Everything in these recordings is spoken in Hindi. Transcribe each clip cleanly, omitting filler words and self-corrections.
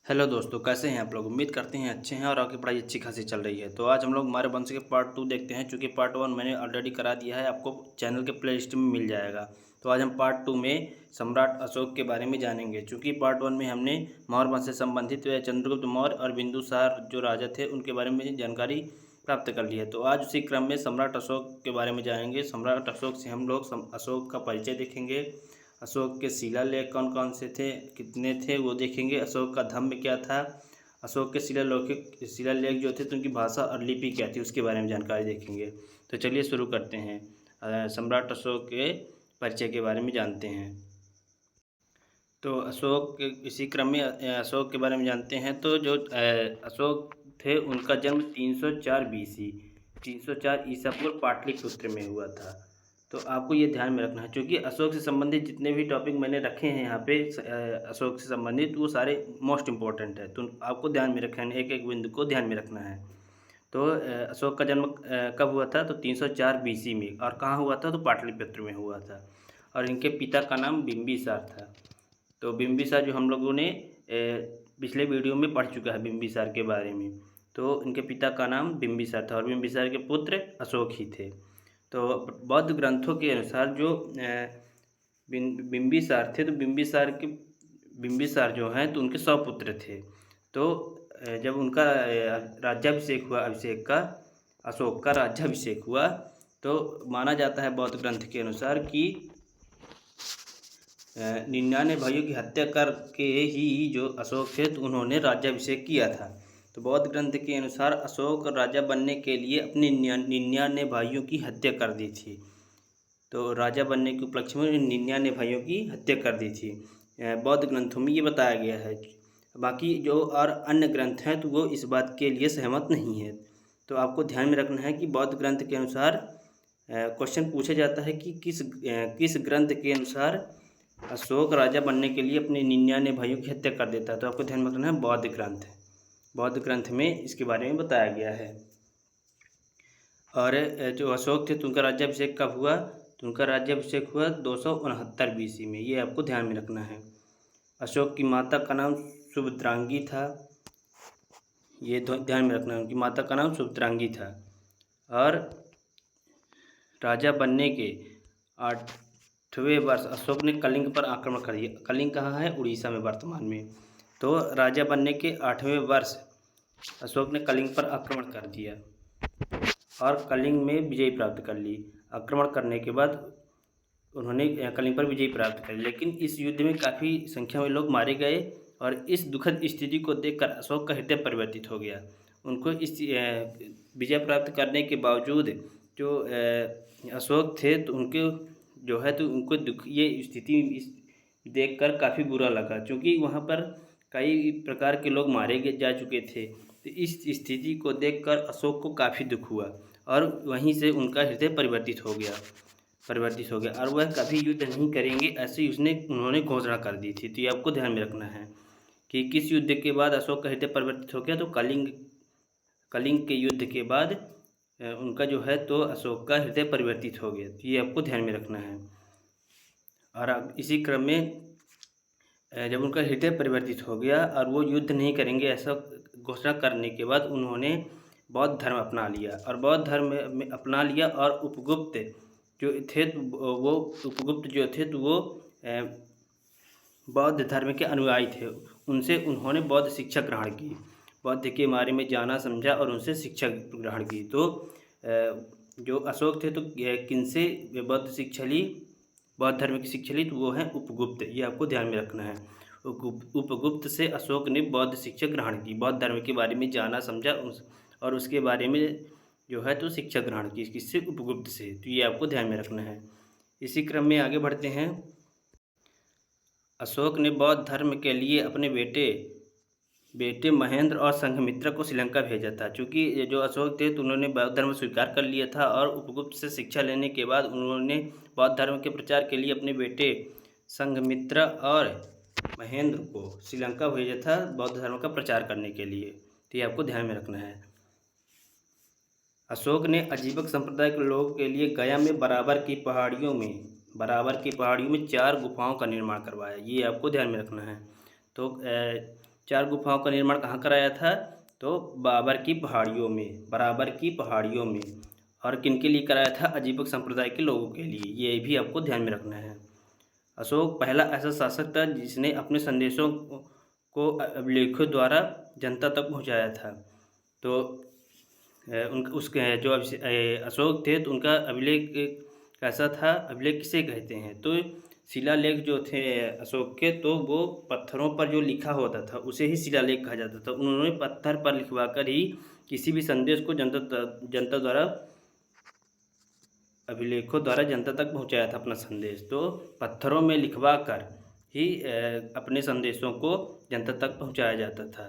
हेलो दोस्तों, कैसे हैं आप लोग। उम्मीद करते हैं अच्छे हैं और आपकी पढ़ाई अच्छी खासी चल रही है। तो आज हम लोग हमारे वंश के पार्ट 2 देखते हैं। चूँकि पार्ट 1 मैंने ऑलरेडी करा दिया है, आपको चैनल के प्ले लिस्ट में मिल जाएगा। तो आज हम पार्ट 2 में सम्राट अशोक के बारे में जानेंगे। चूँकि पार्ट 1 में हमने मौर्य वंश से संबंधित चंद्रगुप्त मौर्य और बिंदुसार जो राजा थे उनके बारे में जानकारी प्राप्त कर ली है। तो आज उसी क्रम में सम्राट अशोक के बारे में जानेंगे। सम्राट अशोक से हम लोग अशोक का परिचय देखेंगे। अशोक के शिलालेख कौन कौन से थे, कितने थे, वो देखेंगे। अशोक का धर्म क्या था, अशोक के शिलालेख जो थे तो उनकी भाषा और लिपि क्या थी, उसके बारे में जानकारी देखेंगे। तो चलिए शुरू करते हैं। सम्राट अशोक के परिचय के बारे में जानते हैं। तो अशोक इसी क्रम में अशोक के बारे में जानते हैं। तो जो अशोक थे उनका जन्म 304 BC 304 ईसा पूर्व पाटलिपुत्र में हुआ था। तो आपको ये ध्यान में रखना है, क्योंकि अशोक से संबंधित जितने भी टॉपिक मैंने रखे हैं यहाँ पे अशोक से संबंधित, वो सारे मोस्ट इम्पोर्टेंट है। तो आपको ध्यान में रखना है, एक एक बिंदु को ध्यान में रखना है। तो अशोक का जन्म कब हुआ था, तो 304 BC में। और कहाँ हुआ था, तो पाटलिपुत्र में हुआ था। और इनके पिता का नाम बिंबिसार था। तो बिंबिसार जो हम लोगों ने पिछले वीडियो में पढ़ चुका है बिंबिसार के बारे में। तो इनके पिता का नाम बिंबिसार था और बिंबिसार के पुत्र अशोक ही थे। तो बौद्ध ग्रंथों के अनुसार जो बिंबिसार थे, तो बिंबिसार जो हैं तो उनके 100 पुत्र थे। तो जब उनका राज्याभिषेक हुआ, अभिषेक का, अशोक का राज्याभिषेक हुआ, तो माना जाता है बौद्ध ग्रंथ के अनुसार कि 99 भाइयों की हत्या करके ही जो अशोक थे तो उन्होंने राज्याभिषेक किया था। तो बौद्ध ग्रंथ के अनुसार अशोक राजा बनने के लिए अपने 99 भाइयों की हत्या कर दी थी। तो राजा बनने के उपलक्ष्य में 99 भाइयों की हत्या कर दी थी। बौद्ध ग्रंथों में ये बताया गया है। बाकी जो और अन्य ग्रंथ हैं तो वो इस बात के लिए सहमत नहीं है। तो आपको ध्यान में रखना है कि बौद्ध ग्रंथ के अनुसार क्वेश्चन पूछा जाता है कि किस ग्रंथ के अनुसार अशोक राजा बनने के लिए अपने 99 भाइयों की हत्या कर देता है। तो आपको ध्यान में रखना है बौद्ध ग्रंथ में इसके बारे में बताया गया है। और जो अशोक थे तो उनका राज्याभिषेक कब हुआ, तो उनका राज्याभिषेक हुआ 269 BC में। ये आपको ध्यान में रखना है। अशोक की माता का नाम सुभद्रांगी था। ये ध्यान में रखना है, उनकी माता का नाम सुभद्रांगी था। और राजा बनने के 8वें वर्ष अशोक ने कलिंग पर आक्रमण कर दिया। कलिंग कहाँ है, उड़ीसा में वर्तमान में। तो राजा बनने के 8वें वर्ष अशोक ने कलिंग पर आक्रमण कर दिया और कलिंग में विजय प्राप्त कर ली। आक्रमण करने के बाद उन्होंने कलिंग पर विजय प्राप्त कर ली, लेकिन इस युद्ध में काफ़ी संख्या में लोग मारे गए। और इस दुखद स्थिति को देखकर अशोक का हृदय परिवर्तित हो गया। उनको इस विजय प्राप्त करने के बावजूद जो अशोक थे तो उनके जो है तो उनको ये स्थिति देखकर काफ़ी बुरा लगा, क्योंकि वहाँ पर कई प्रकार के लोग मारे जा चुके थे। तो इस स्थिति को देखकर अशोक को काफ़ी दुख हुआ और वहीं से उनका हृदय परिवर्तित हो गया और वह कभी युद्ध नहीं करेंगे, ऐसी उन्होंने घोषणा कर दी थी। तो ये आपको ध्यान में रखना है कि किस युद्ध के बाद अशोक का हृदय परिवर्तित हो गया, तो कलिंग के युद्ध के बाद उनका जो है तो अशोक का हृदय परिवर्तित हो गया। तो ये आपको ध्यान में रखना है। और इसी क्रम में जब उनका हृदय परिवर्तित हो गया और वो युद्ध नहीं करेंगे ऐसा घोषणा करने के बाद उन्होंने बौद्ध धर्म अपना लिया और बौद्ध धर्म में अपना लिया। और उपगुप्त जो थे तो वो बौद्ध धर्म के अनुयायी थे। उनसे उन्होंने बौद्ध शिक्षा ग्रहण की, बौद्ध के बारे में जाना समझा और उनसे शिक्षा ग्रहण की। तो जो अशोक थे तो किनसे बौद्ध शिक्षा ली, बौद्ध धर्म की शिक्षा ली, तो वो है उपगुप्त। ये आपको ध्यान में रखना है। उपगुप्त से अशोक ने बौद्ध शिक्षा ग्रहण की, बौद्ध धर्म के बारे में जाना समझा और उसके बारे में जो है तो शिक्षा ग्रहण की, किससे, उपगुप्त से। तो ये आपको ध्यान में रखना है। इसी क्रम में आगे बढ़ते हैं। अशोक ने बौद्ध धर्म के लिए अपने बेटे महेंद्र और संघमित्रा को श्रीलंका भेजा था। क्योंकि जो अशोक थे तो उन्होंने बौद्ध धर्म स्वीकार कर लिया था और उपगुप्त से शिक्षा लेने के बाद उन्होंने बौद्ध धर्म के प्रचार के लिए अपने बेटे संघमित्रा और महेंद्र को श्रीलंका भेजा था बौद्ध धर्म का प्रचार करने के लिए। तो ये आपको ध्यान में रखना है। अशोक ने अजीबक संप्रदाय के लोगों के लिए गया में बराबर की पहाड़ियों में 4 गुफाओं का निर्माण करवाया। ये आपको ध्यान में रखना है। तो 4 गुफाओं का निर्माण कहाँ कराया था? तो बाबर की पहाड़ियों में, बराबर की पहाड़ियों में। और किनके लिए कराया था? अजीबक संप्रदाय के लोगों के लिए। ये भी आपको ध्यान में रखना है। अशोक पहला ऐसा शासक था जिसने अपने संदेशों को अभिलेखों द्वारा जनता तक पहुँचाया था। तो उनका उसके जो अशोक थे तो उनका अभिलेख कैसा था? अभिलेख किसे कहते हैं? तो शिलालेख जो थे अशोक के, तो वो पत्थरों पर जो लिखा होता था उसे ही शिलालेख कहा जाता था। उन्होंने पत्थर पर लिखवा कर ही किसी भी संदेश को जनता द्वारा अभिलेखों द्वारा जनता तक पहुंचाया था अपना संदेश। तो पत्थरों में लिखवा कर ही अपने संदेशों को जनता तक पहुंचाया जाता था।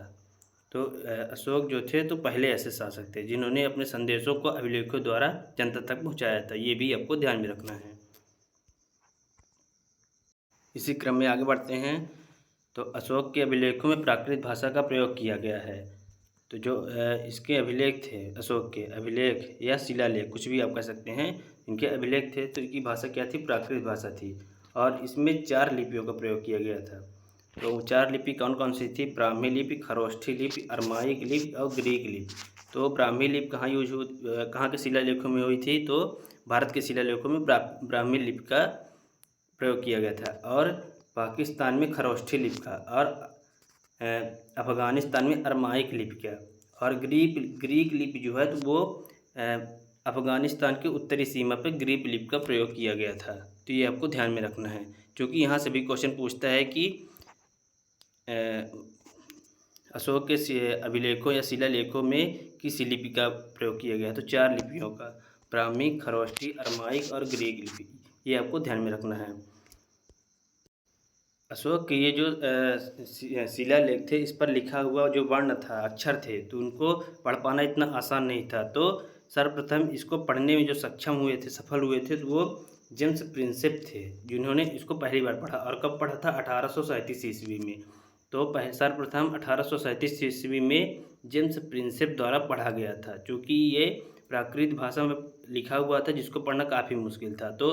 तो अशोक जो थे तो पहले ऐसे शासक थे जिन्होंने अपने संदेशों को अभिलेखों द्वारा जनता तक पहुंचाया था। ये भी आपको ध्यान में रखना है। इसी क्रम में आगे बढ़ते हैं। तो अशोक के अभिलेखों में प्राकृत भाषा का प्रयोग किया गया है। तो जो इसके अभिलेख थे, अशोक के अभिलेख या शिलालेख, कुछ भी आप कह सकते हैं, इनके अभिलेख थे तो इनकी भाषा क्या थी? प्राकृत भाषा थी। और इसमें 4 लिपियों का प्रयोग किया गया था। तो वो 4 लिपि कौन कौन सी थी? ब्राह्मी लिपि, खरोष्ठी लिपि, अरमाइक लिपि और ग्रीक लिपि। तो ब्राह्मी लिपि कहाँ के शिलालेखों में हुई थी? तो भारत के शिलालेखों में ब्राह्मी लिपि का प्रयोग किया गया था। और पाकिस्तान में खरोष्ठी लिपि का, और अफ़गानिस्तान में अरमाइक लिपि का, और ग्रीक लिपि जो है तो वो अफ़गानिस्तान के उत्तरी सीमा पर ग्रीक लिपि का प्रयोग किया गया था। तो ये आपको ध्यान में रखना है, क्योंकि यहाँ से भी क्वेश्चन पूछता है कि अशोक के अभिलेखों या शिलालेखों में किस लिपि का प्रयोग किया गया है? तो 4 लिपियों का, ब्राह्मी, खरोष्ठी, अरमाइक और ग्रीक लिपि। ये आपको ध्यान में रखना है। अशोक के ये जो शिलालेख थे, इस पर लिखा हुआ जो वर्ण था, अक्षर थे, तो उनको पढ़ पाना इतना आसान नहीं था। तो सर्वप्रथम इसको पढ़ने में जो सक्षम हुए थे, सफल हुए थे, तो वो जेम्स प्रिंसेप थे, जिन्होंने इसको पहली बार पढ़ा। और कब पढ़ा था? 1837 ईस्वी में। तो सर्वप्रथम 1837 ईस्वी में जेम्स प्रिंसेप द्वारा पढ़ा गया था, क्योंकि ये प्राकृत भाषा में लिखा हुआ था जिसको पढ़ना काफ़ी मुश्किल था। तो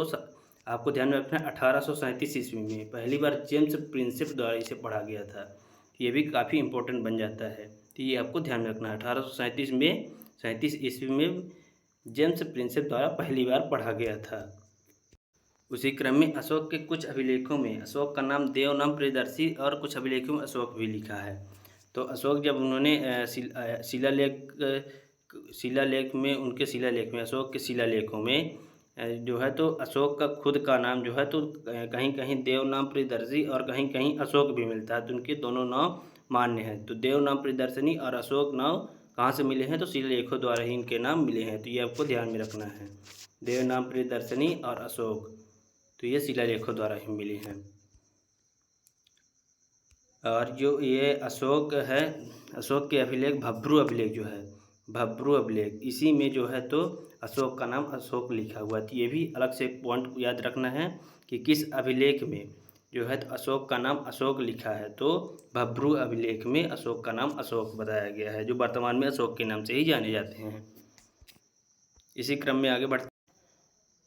आपको ध्यान में रखना है 1837 ईस्वी में पहली बार जेम्स प्रिंसेप द्वारा इसे पढ़ा गया था। ये भी काफ़ी इंपॉर्टेंट बन जाता है, तो ये आपको ध्यान में रखना है। 1837 ईस्वी में जेम्स प्रिंसेप द्वारा पहली बार पढ़ा गया था। उसी क्रम में अशोक के कुछ अभिलेखों में अशोक का नाम देवनाम प्रियदर्शी और कुछ अभिलेखों में अशोक भी लिखा है। तो अशोक जब उन्होंने शिलालेख में, उनके शिलालेख में, अशोक के शिलालेखों में जो है तो अशोक का खुद का नाम जो है तो कहीं कहीं देवनाम प्रियदर्शी और कहीं कहीं अशोक भी मिलता है। तो उनके दोनों नाम मान्य हैं। तो देवनाम प्रियदर्शनी और अशोक नाम कहाँ से मिले हैं? तो शिलालेखों द्वारा ही इनके नाम मिले हैं। तो ये आपको ध्यान में रखना है, देवनाम प्रियदर्शनी और अशोक, तो ये शिलालेखों द्वारा ही मिले हैं। और जो ये अशोक है, अशोक के अभिलेख, भब्रू अभिलेख जो है, भब्रू अभिलेख, इसी में जो है तो अशोक का नाम अशोक लिखा हुआ है। तो ये भी अलग से पॉइंट याद रखना है कि किस अभिलेख में जो है तो अशोक का नाम अशोक लिखा है। तो भब्रू अभिलेख में अशोक का नाम अशोक बताया गया है, जो वर्तमान में अशोक के नाम से ही जाने जाते हैं। इसी क्रम में आगे बढ़ते,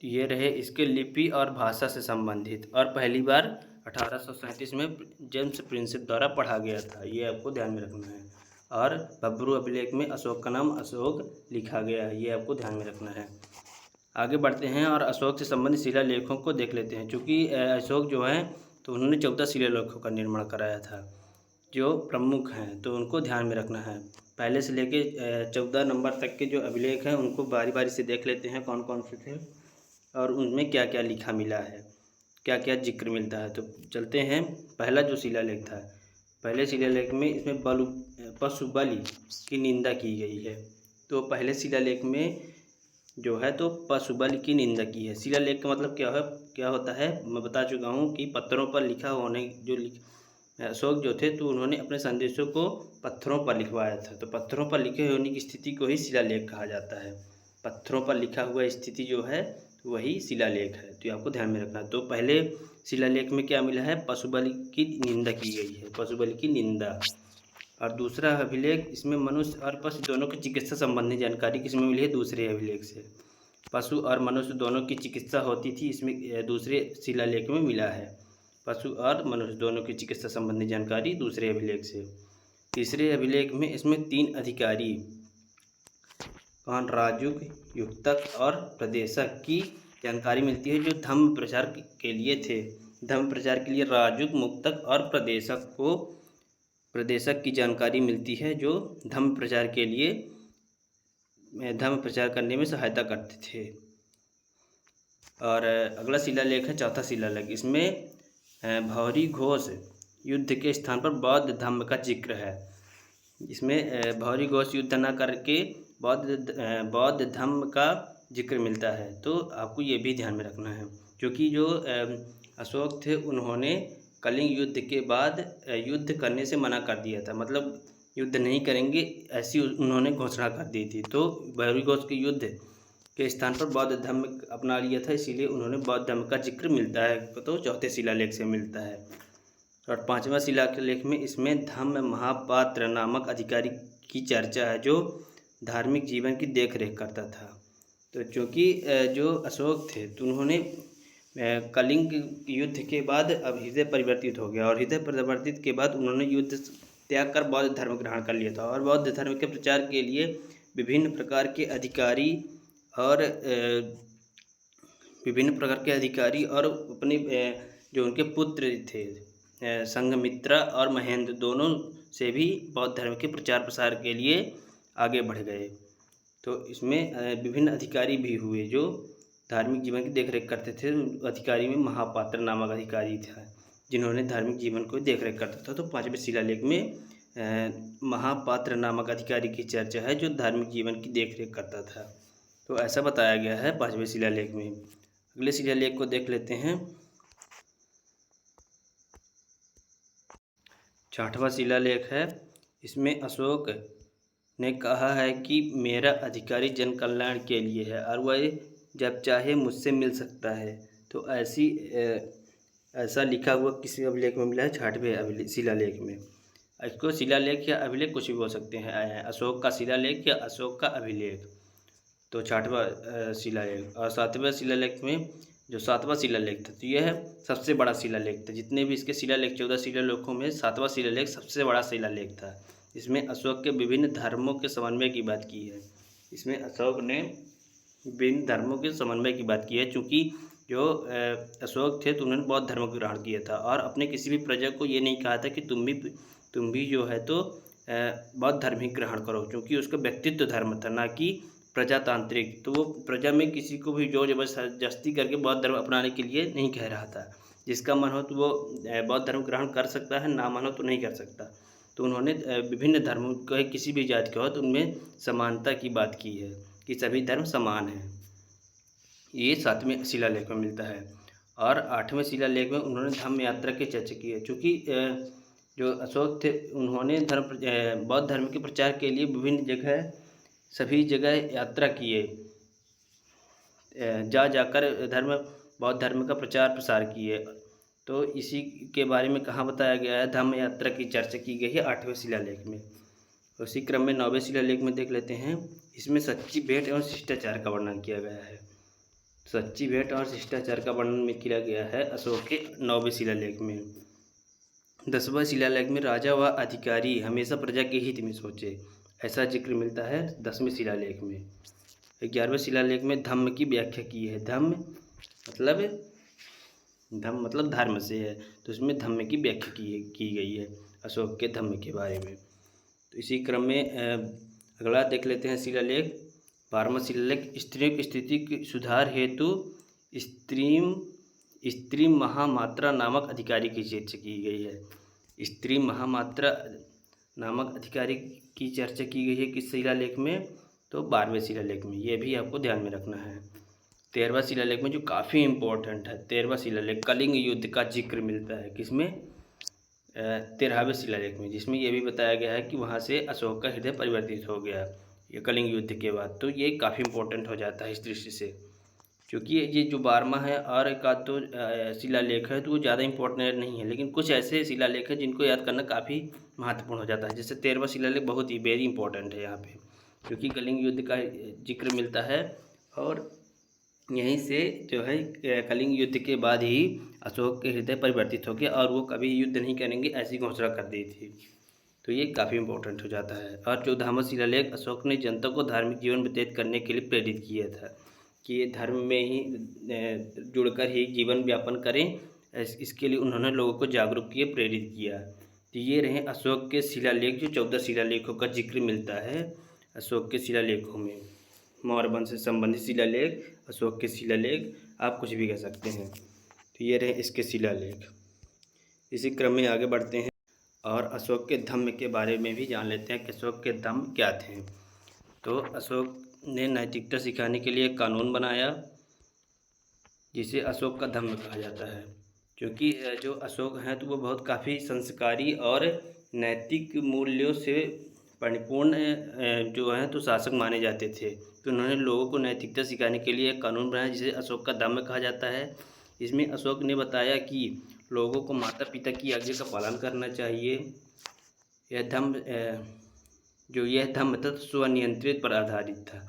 ये रहे इसके लिपि और भाषा से संबंधित। और पहली बार 1837 में जेम्स प्रिंसेप द्वारा पढ़ा गया था, ये आपको ध्यान में रखना है। और भब्रू अभिलेख में अशोक का नाम अशोक लिखा गया है, ये आपको ध्यान में रखना है। आगे बढ़ते हैं और अशोक से संबंधित शिलालेखों को देख लेते हैं। चूँकि अशोक जो हैं तो उन्होंने 14 शिलालेखों का निर्माण कराया था जो प्रमुख हैं, तो उनको ध्यान में रखना है। पहले से लेके 14 नंबर तक के जो अभिलेख हैं उनको बारी बारी से देख लेते हैं कौन कौन से थे और उनमें क्या क्या लिखा मिला है, क्या क्या जिक्र मिलता है। तो चलते हैं। पहला जो शिलालेख था, पहले शिलालेख में इसमें पशु बलि की निंदा की गई है। तो पहले शिलालेख में जो है तो पशु बलि की निंदा की है। शिलालेख का मतलब क्या होता है? मैं बता चुका हूँ कि पत्थरों पर लिखा होने अशोक जो थे तो उन्होंने अपने संदेशों को पत्थरों पर लिखवाया था। तो पत्थरों पर लिखे होने की स्थिति को ही शिलालेख कहा जाता है। पत्थरों पर लिखा हुआ स्थिति जो है वही शिलालेख है, तो आपको ध्यान में रखना है। तो पहले शिलालेख में क्या मिला है? पशु बलि की निंदा की गई है, पशु बलि की निंदा। और दूसरा अभिलेख, इसमें मनुष्य और पशु दोनों की चिकित्सा संबंधी जानकारी किसमें मिली है? दूसरे अभिलेख से। पशु और मनुष्य दोनों की चिकित्सा होती थी, इसमें दूसरे शिलालेख में मिला है। पशु और मनुष्य दोनों की चिकित्सा संबंधी जानकारी दूसरे अभिलेख से। तीसरे अभिलेख में इसमें 3 अधिकारी कौन राजुक, युक्तक और प्रदेशक की जानकारी मिलती है जो धम्म प्रचार के लिए थे। धम्म प्रचार के लिए राजुक, मुक्तक और प्रदेशक की जानकारी मिलती है जो धम्म प्रचार के लिए धम्म प्रचार करने में सहायता करते थे। और अगला शिलालेख है चौथा शिलालेख। इसमें भौरी घोष युद्ध के स्थान पर बौद्ध धम्म का जिक्र है। इसमें भौरी घोष युद्ध न करके बौद्ध धम्म का जिक्र मिलता है। तो आपको ये भी ध्यान में रखना है, क्योंकि जो अशोक थे उन्होंने कलिंग युद्ध के बाद युद्ध करने से मना कर दिया था, मतलब युद्ध नहीं करेंगे ऐसी उन्होंने घोषणा कर दी थी। तो भौरी घोष के युद्ध के स्थान पर बौद्ध धर्म अपना लिया था, इसीलिए उन्होंने बौद्ध धर्म का जिक्र मिलता है, तो चौथे शिलालेख से मिलता है। और पांचवा शिलालेख में इसमें धम्म महापात्र नामक अधिकारी की चर्चा है जो धार्मिक जीवन की देखरेख करता था। तो चूँकि जो अशोक थे तो उन्होंने कलिंग युद्ध के बाद अब हृदय परिवर्तित हो गया, और हृदय परिवर्तित के बाद उन्होंने युद्ध त्याग कर बौद्ध धर्म ग्रहण कर लिया था। और बौद्ध धर्म के प्रचार के लिए विभिन्न प्रकार के अधिकारी और अपने जो उनके पुत्र थे संघमित्रा और महेंद्र, दोनों से भी बौद्ध धर्म के प्रचार प्रसार के लिए आगे बढ़ गए। तो इसमें विभिन्न अधिकारी भी हुए जो धार्मिक जीवन की देखरेख करते थे। अधिकारी में महापात्र नामक अधिकारी था जिन्होंने धार्मिक जीवन को देखरेख करता था। तो पांचवें शिलालेख में महापात्र नामक अधिकारी की चर्चा है जो धार्मिक जीवन की देखरेख करता था। तो ऐसा बताया गया है पांचवें शिलालेख में। अगले शिलालेख को देख लेते हैं। छठवां शिलालेख है। इसमें अशोक ने कहा है कि मेरा अधिकारी जन कल्याण के लिए है और वह जब चाहे मुझसे मिल सकता है। तो ऐसा लिखा हुआ किसी अभिलेख में मिला है छठवें शिलालेख में। इसको शिलालेख या अभिलेख कुछ भी बोल सकते हैं, अशोक का शिलालेख या अशोक का अभिलेख। तो छठवां शिलालेख। और सातवें शिलालेख में जो सातवां शिलालेख था तो यह सबसे बड़ा शिलालेख था। जितने भी इसके शिलालेख 14 शिलालेखों में सातवां शिलालेख सबसे बड़ा शिलालेख था। इसमें अशोक के विभिन्न धर्मों के समन्वय की बात की है। इसमें अशोक ने विभिन्न धर्मों के समन्वय की बात की है, चूँकि जो अशोक थे तो उन्होंने बौद्ध धर्म को ग्रहण किया था और अपने किसी भी प्रजा को ये नहीं कहा था कि तुम भी जो है तो बौद्ध धर्म ही ग्रहण करो, क्योंकि उसका व्यक्तित्व धर्म था ना कि प्रजातांत्रिक। तो वो प्रजा में किसी को भी जोर जबरदस्ती करके बौद्ध धर्म अपनाने के लिए नहीं कह रहा था। जिसका मन हो तो वो बौद्ध धर्म ग्रहण कर सकता है, ना मन हो तो नहीं कर सकता। तो उन्होंने विभिन्न धर्मों के किसी भी जाति का हो तो उनमें समानता की बात की है कि सभी धर्म समान हैं। ये सातवें शिलालेख में मिलता है। और आठवें शिलालेख में उन्होंने धम्म यात्रा की चर्चा की है, क्योंकि जो अशोक थे उन्होंने बौद्ध धर्म के प्रचार के लिए विभिन्न सभी जगह यात्रा किए, जाकर बौद्ध धर्म का प्रचार प्रसार किए। तो इसी के बारे में कहाँ बताया गया है, धम्म यात्रा की चर्चा की गई है आठवें शिलालेख में। उसी क्रम में नौवें शिलालेख में देख लेते हैं। इसमें सच्ची भेंट एवं शिष्टाचार का वर्णन किया गया है। सच्ची भेंट और शिष्टाचार का वर्णन किया गया है अशोक के नौवें शिलालेख में। 10वां शिलालेख में राजा व अधिकारी हमेशा प्रजा के हित में सोचे, ऐसा जिक्र मिलता है 10वें शिलालेख में। 11वें शिलालेख में धम्म की व्याख्या की है। धम्म मतलब धर्म से है, तो इसमें धम्म की व्याख्या की गई है अशोक के धम्म के बारे में। तो इसी क्रम में अगला देख लेते हैं शिलालेख। 12वां शिलालेख स्त्रियों की स्थिति के सुधार हेतु स्त्री महामात्रा नामक अधिकारी की चर्चा की गई है। स्त्री महामात्रा नामक अधिकारी की चर्चा की गई है किस शिलालेख में, तो 12वें शिलालेख में। ये भी आपको ध्यान में रखना है। 13वां शिलालेख में जो काफ़ी इम्पोर्टेंट है, 13वां शिलालेख कलिंग युद्ध का जिक्र मिलता है किसमें, 13वें शिलालेख में, जिसमें यह भी बताया गया है कि वहाँ से अशोक का हृदय परिवर्तित हो गया ये कलिंग युद्ध के बाद। तो ये काफ़ी इम्पोर्टेंट हो जाता है इस दृष्टि से, क्योंकि ये जो 12वां है और एक आध तो शिलालेख है तो वो ज़्यादा इम्पोर्टेंट नहीं है, लेकिन कुछ ऐसे शिलालेख है जिनको याद करना काफ़ी महत्वपूर्ण हो जाता है। जैसे 13वां शिलालेख बहुत ही वेरी इंपॉर्टेंट है यहाँ पे, क्योंकि कलिंग युद्ध का जिक्र मिलता है और यहीं से जो है कलिंग युद्ध के बाद ही अशोक के हृदय परिवर्तित हो गया और वो कभी युद्ध नहीं करेंगे ऐसी घोषणा कर दी थी। तो ये काफ़ी इम्पोर्टेंट हो जाता है। और 14वां शिलालेख, अशोक ने जनता को धार्मिक जीवन व्यतीत करने के लिए प्रेरित किया था कि ये धर्म में ही जुड़कर ही जीवन यापन करें। इसके लिए उन्होंने लोगों को जागरूक किया, प्रेरित किया। तो ये रहे अशोक के शिलालेख, जो 14 शिलालेखों का जिक्र मिलता है अशोक के शिलालेखों में। मौर्य वंश से संबंधित शिलालेख, अशोक के शिलालेख, आप कुछ भी कह सकते हैं। तो ये रहे इसके शिलालेख। इसी क्रम में आगे बढ़ते हैं और अशोक के धम्म के बारे में भी जान लेते हैं कि अशोक के धम्म क्या थे। तो अशोक ने नैतिकता सिखाने के लिए एक कानून बनाया जिसे अशोक का धम्म कहा जाता है। क्योंकि जो अशोक हैं तो वो बहुत काफ़ी संस्कारी और नैतिक मूल्यों से परिपूर्ण जो हैं तो शासक माने जाते थे। तो उन्होंने लोगों को नैतिकता सिखाने के लिए एक कानून बनाया जिसे अशोक का धम्म कहा जाता है। इसमें अशोक ने बताया कि लोगों को माता पिता की आज्ञा का पालन करना चाहिए। यह धम्म था स्वनियंत्रित पर आधारित था।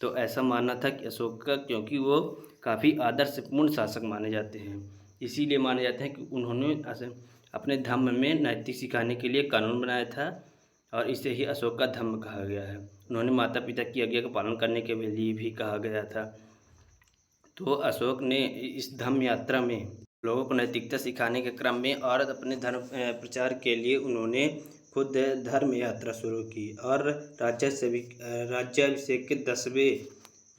तो ऐसा मानना था कि अशोक का, क्योंकि वो काफ़ी आदर्शपूर्ण शासक माने जाते हैं, इसीलिए माने जाते हैं कि उन्होंने अपने धम्म में नैतिक सिखाने के लिए कानून बनाया था और इसे ही अशोक का धम्म कहा गया है। उन्होंने माता पिता की आज्ञा का पालन करने के लिए भी कहा गया था। तो अशोक ने इस धम्म यात्रा में लोगों को नैतिकता सिखाने के क्रम में और अपने धर्म प्रचार के लिए उन्होंने खुद धर्म यात्रा शुरू की। और राज्याभिषेक के 10वें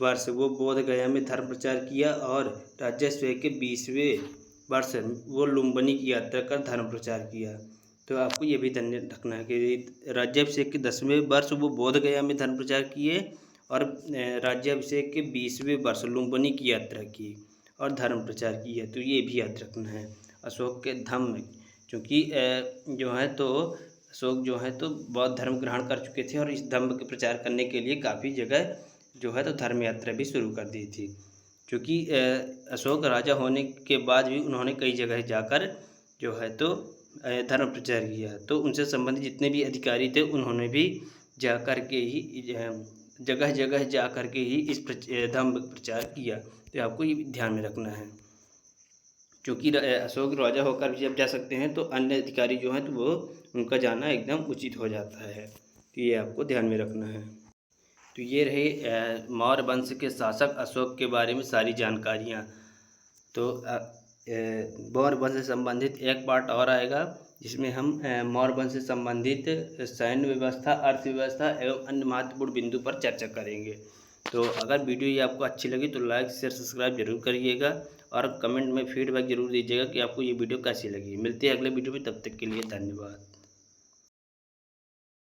वर्ष वो बोध गया में धर्म प्रचार किया और राज्याभिषेक के 20वें वर्ष वो लुम्बिनी की यात्रा कर धर्म प्रचार किया। तो आपको ये भी ध्यान रखना है कि राज्याभिषेक के 10वें वर्ष वो बोध गया में धर्म प्रचार किए और राज्याभिषेक के 20वें वर्ष लुम्बिनी की यात्रा की और धर्म प्रचार किया। तो ये भी याद रखना है अशोक के धम्म, क्योंकि जो है तो अशोक जो है तो बौद्ध धर्म ग्रहण कर चुके थे और इस धम्म के प्रचार करने के लिए काफ़ी जगह जो है तो धर्म यात्रा भी शुरू कर दी थी। क्योंकि अशोक राजा होने के बाद भी उन्होंने कई जगह जाकर जो है तो धर्म प्रचार किया। तो उनसे संबंधित जितने भी अधिकारी थे उन्होंने भी जा कर के ही जगह जगह जा कर के ही इस धम्म प्रचार किया। तो आपको ये ध्यान में रखना है, क्योंकि अशोक राजा होकर भी जब जा सकते हैं तो अन्य अधिकारी जो हैं तो वो उनका जाना एकदम उचित हो जाता है। तो ये आपको ध्यान में रखना है। तो ये रहे मौर्य वंश के शासक अशोक के बारे में सारी जानकारियाँ। तो मौर्य वंश से संबंधित एक पार्ट और आएगा जिसमें हम मौर्य वंश से संबंधित सैन्य व्यवस्था, अर्थव्यवस्था एवं अन्य महत्वपूर्ण बिंदु पर चर्चा करेंगे। तो अगर वीडियो ये आपको अच्छी लगी तो लाइक शेयर सब्सक्राइब जरूर करिएगा और कमेंट में फीडबैक जरूर दीजिएगा कि आपको ये वीडियो कैसी लगी। मिलते हैं अगले वीडियो में, तब तक के लिए धन्यवाद।